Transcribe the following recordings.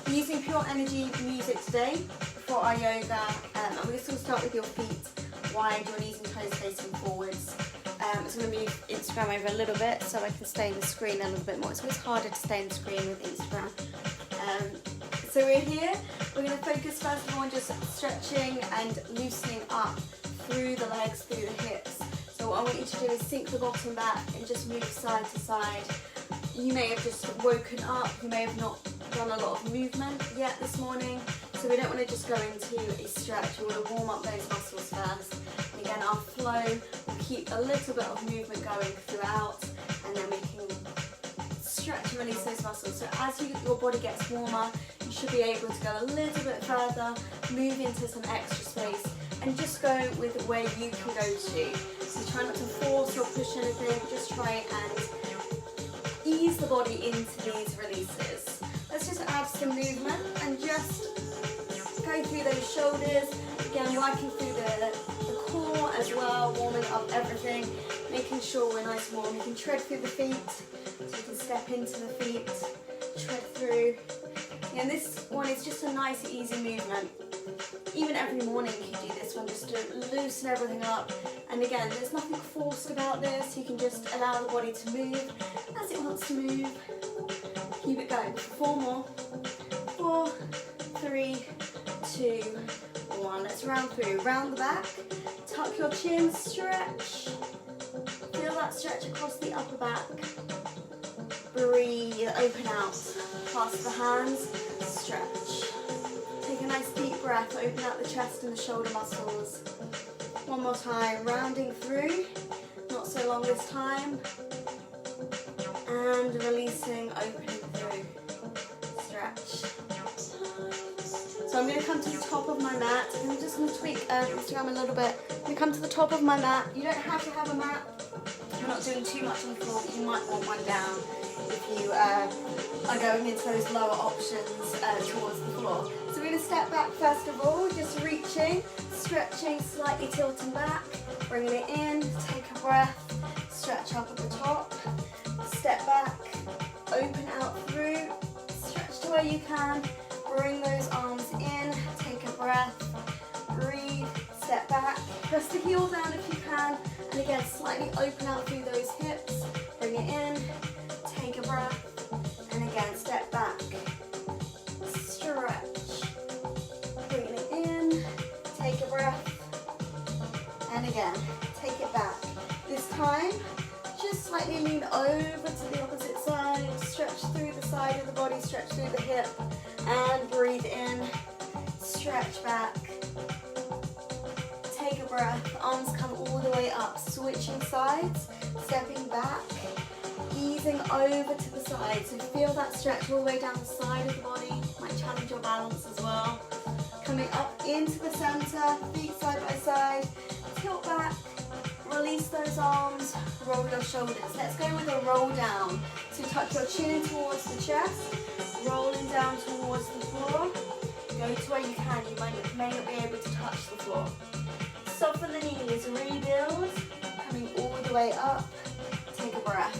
I'm using Pure Energy music today for our yoga. I'm going to still start with your feet wide, your knees and toes facing forwards. So I'm going to move Instagram over a little bit so I can stay in the screen a little bit more. It's always harder to stay in the screen with Instagram. So we're here. We're going to focus first of all on just stretching and loosening up through the legs, through the hips. So what I want you to do is sink the bottom back and just move side to side. You may have just woken up, you may have not done a lot of movement yet this morning, so we don't want to just go into a stretch. We want to warm up those muscles first. And again, our flow will keep a little bit of movement going throughout, and then we can stretch and release those muscles. So as your body gets warmer, you should be able to go a little bit further, move into some extra space, and just go with where you can go to. So try not to force or push anything, just try and ease the body into these releases. Let's just add some movement and just go through those shoulders. Again, working through the core as well, warming up everything, making sure we're nice and warm. You can tread through the feet, so you can step into the feet, tread through. And this one is just a nice, easy movement. Even every morning you can do this one just to loosen everything up. And again, there's nothing forced about this. You can just allow the body to move as it wants to move. Keep it going. 4 more. 4, 3, 2, 1. Let's round through. Round the back. Tuck your chin. Stretch. Feel that stretch across the upper back. Breathe. Open out. Clasp the hands. Stretch. Take a nice deep breath. Open out the chest and the shoulder muscles. One more time. Rounding through. Not so long this time. And releasing, opening through. Stretch. So I'm going to come to the top of my mat. I'm just going to tweak Instagram a little bit. I'm going to come to the top of my mat. You don't have to have a mat. We're not doing too much on the floor, but you might want one down if you are going into those lower options towards the floor. So we're going to step back first of all, just reaching, stretching, slightly tilting back, bringing it in, take a breath, stretch up at the top, step back, open out through, stretch to where you can, bring those arms in, take a breath, breathe, step back, press the heel down if you can, and again slightly open out through those hips, bring it in, take a breath, and again step back, stretch, bring it in, take a breath, and again take it back. This time just slightly lean over to the opposite side, stretch through the side of the body, stretch through the hip, and breathe in, stretch back, take a breath, arms come all the way up, switching sides, stepping back, easing over to the side, so feel that stretch all the way down the side of the body, might challenge your balance as well, coming up into the center, feet side by side, tilt back, release those arms, roll your shoulders. Let's go with a roll down. So tuck your chin towards the chest, rolling down towards the floor. Go to where you can, you may not be able to touch the floor. Soften the knees, rebuild, coming all the way up. Take a breath.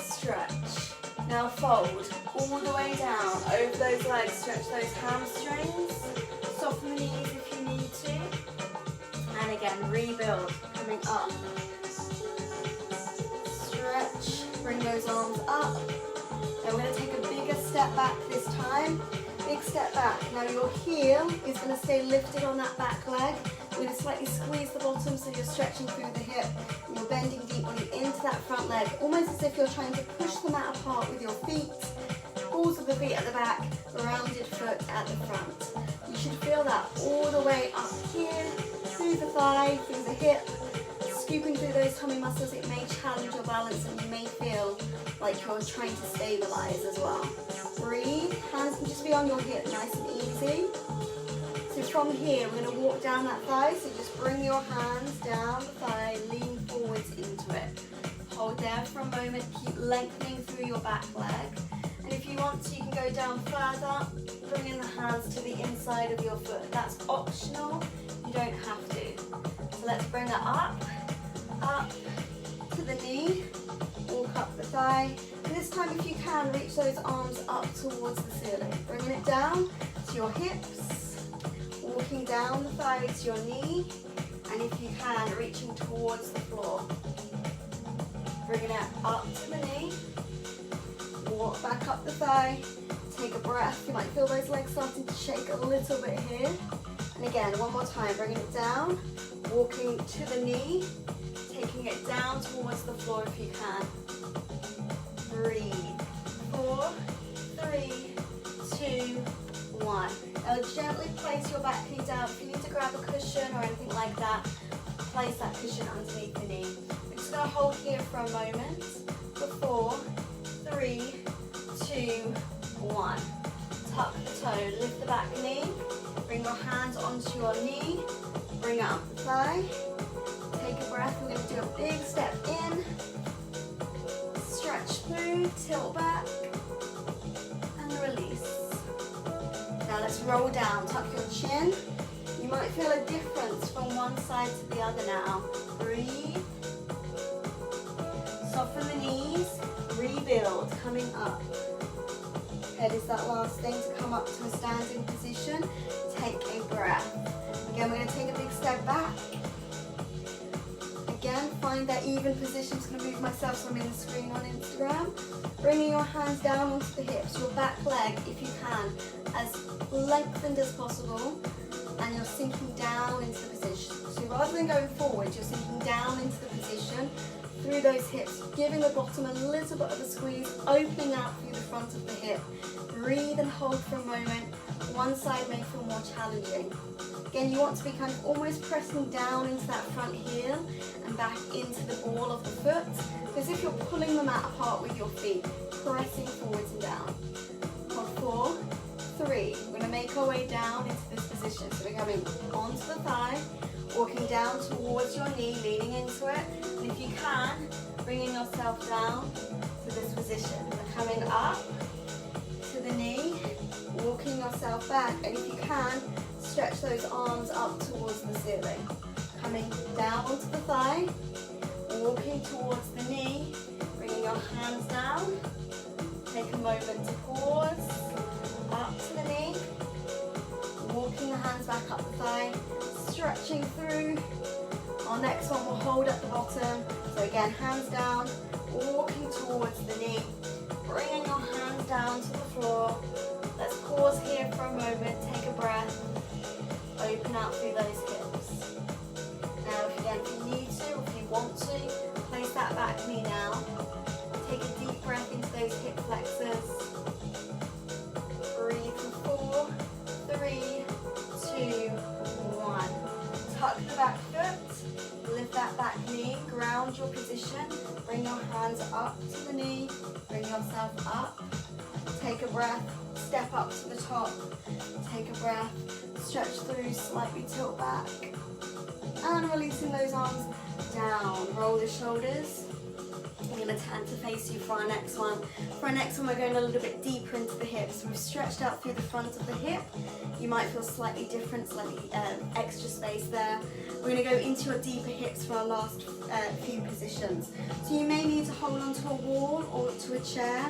Stretch. Now fold all the way down, over those legs, stretch those hamstrings. Soften the knees if you need to. And again, rebuild, coming up. Stretch, bring those arms up. Then we're going to take a bigger step back this time. Big step back. Now your heel is going to stay lifted on that back leg. We're going to slightly squeeze the bottom so you're stretching through the hip. And you're bending deeply into that front leg, almost as if you're trying to push the mat apart with your feet. Balls of the feet at the back, rounded foot at the front. You should feel that all the way up here, through the thigh, through the hip, scooping through those tummy muscles. It may challenge your balance and you may feel like you're trying to stabilize as well. Breathe, hands can just be on your hip, nice and easy. So from here, we're going to walk down that thigh, so just bring your hands down the thigh, lean forwards into it. Hold there for a moment, keep lengthening through your back leg. And if you want to, you can go down further, bring in the hands to the inside of your foot. That's optional, you don't have to. So let's bring it up, to the knee, walk up the thigh. And this time, if you can, reach those arms up towards the ceiling. Bringing it down to your hips, walking down the thigh to your knee, and if you can, reaching towards the floor. Bringing it up to the knee, walk back up the thigh, take a breath. You might feel those legs starting to shake a little bit here. And again, one more time, bringing it down, walking to the knee, taking it down towards the floor if you can. Breathe. 4, 3, 2, 1. Now gently place your back knee down. If you need to grab a cushion or anything like that, place that cushion underneath the knee. We're just going to hold here for a moment. For 4, 3, 2, 1. Tuck the toe, lift the back knee. Bring your hands onto your knee. Bring up the thigh. Take a breath. We're going to do a big step in. Stretch through, tilt back, and release. Now let's roll down, tuck your chin. You might feel a difference from one side to the other now. Breathe. Soften the knees, rebuild, coming up. Head is that last thing to come up to a standing position. Take a breath. Again, we're going to take a big step back. Again, find that even position. I'm just going to move myself so I'm in the screen on Instagram. Bringing your hands down onto the hips, your back leg, if you can, as lengthened as possible, and you're sinking down into the position. So rather than going forward, you're sinking down into the position through those hips, giving the bottom a little bit of a squeeze, opening out through the front of the hip. Breathe and hold for a moment. One side may feel more challenging. Again, you want to be kind of almost pressing down into that front heel and back into the ball of the foot, as if you're pulling them out apart with your feet, pressing forwards and down. For 4, 3, we're going to make our way down into this position. So we're coming onto the thigh, walking down towards your knee, leaning into it. And if you can, bringing yourself down to this position. We're coming up to the knee, walking yourself back. And if you can, stretch those arms up towards the ceiling. Coming down onto the thigh, walking towards the knee, bringing your hands down. Take a moment to pause. Up to the knee, walking the hands back up the thigh, stretching through. Our next one will hold at the bottom. So again, hands down, walking towards the knee, bringing your hands down to the floor. Let's pause here for a moment, take a breath, open out through those hips. Now if you need to, or if you want to, place that back knee now. Take a deep breath into those hip flexors. Breathe for 4, 3, 2, 1. Tuck the back foot, lift that back knee, ground your position, bring your hands up to the knee, bring yourself up, take a breath, step up to the top, take a breath, stretch through, slightly tilt back, and releasing those arms down, roll the shoulders. We're going to turn to face you for our next one. For our next one, we're going a little bit deeper into the hips. We've stretched out through the front of the hip. You might feel slightly different, slightly extra space there. We're going to go into your deeper hips for our last few positions. So you may need to hold onto a wall or to a chair.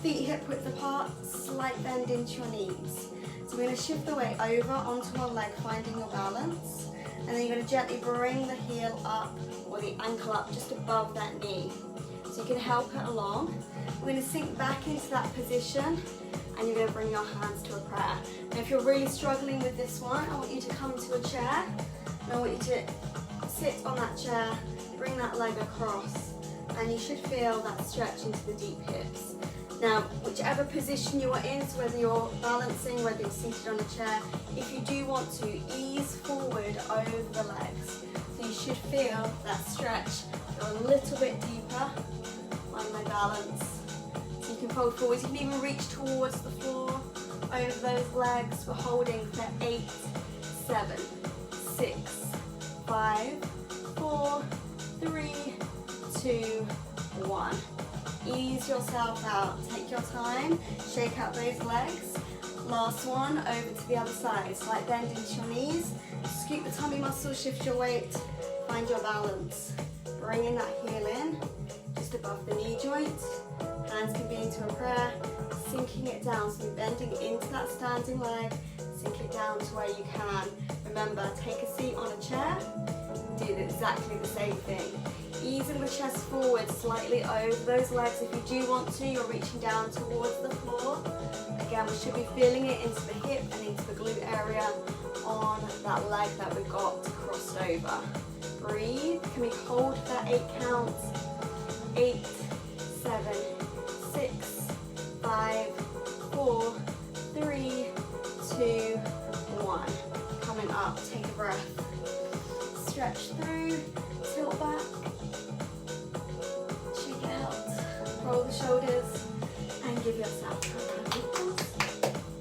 Feet hip width apart, slight bend into your knees. So we're going to shift the weight over onto one leg, finding your balance. And then you're going to gently bring the heel up or the ankle up just above that knee. So you can help it along. We're going to sink back into that position and you're going to bring your hands to a prayer. Now if you're really struggling with this one, I want you to come to a chair and I want you to sit on that chair, bring that leg across, and you should feel that stretch into the deep hips. Now, whichever position you are in, so whether you're balancing, whether you're seated on a chair, if you do want to, ease forward over the legs. So you should feel that stretch go a little bit deeper. Find my balance. So you can fold forward. You can even reach towards the floor over those legs. We're holding for 8, 7, 6, 5, 4, 3, 2, 1. Ease yourself out. Take your time. Shake out those legs. Last one, over to the other side. Slight bend into your knees. Scoop the tummy muscles, shift your weight. Find your balance. bringing that heel in, just above the knee joint. Hands can be into a prayer, sinking it down, so bending into that standing leg, sink it down to where you can. Remember, take a seat on a chair, do exactly the same thing. Easing the chest forward slightly over those legs. If you do want to, you're reaching down towards the floor. Again, we should be feeling it into the hip and into the glute area on that leg that we've got crossed over. Breathe. Can we hold that 8 counts? 8, 7, 6, 5, 4, 3, 2, 1. Coming up, take a breath. Stretch through, tilt back.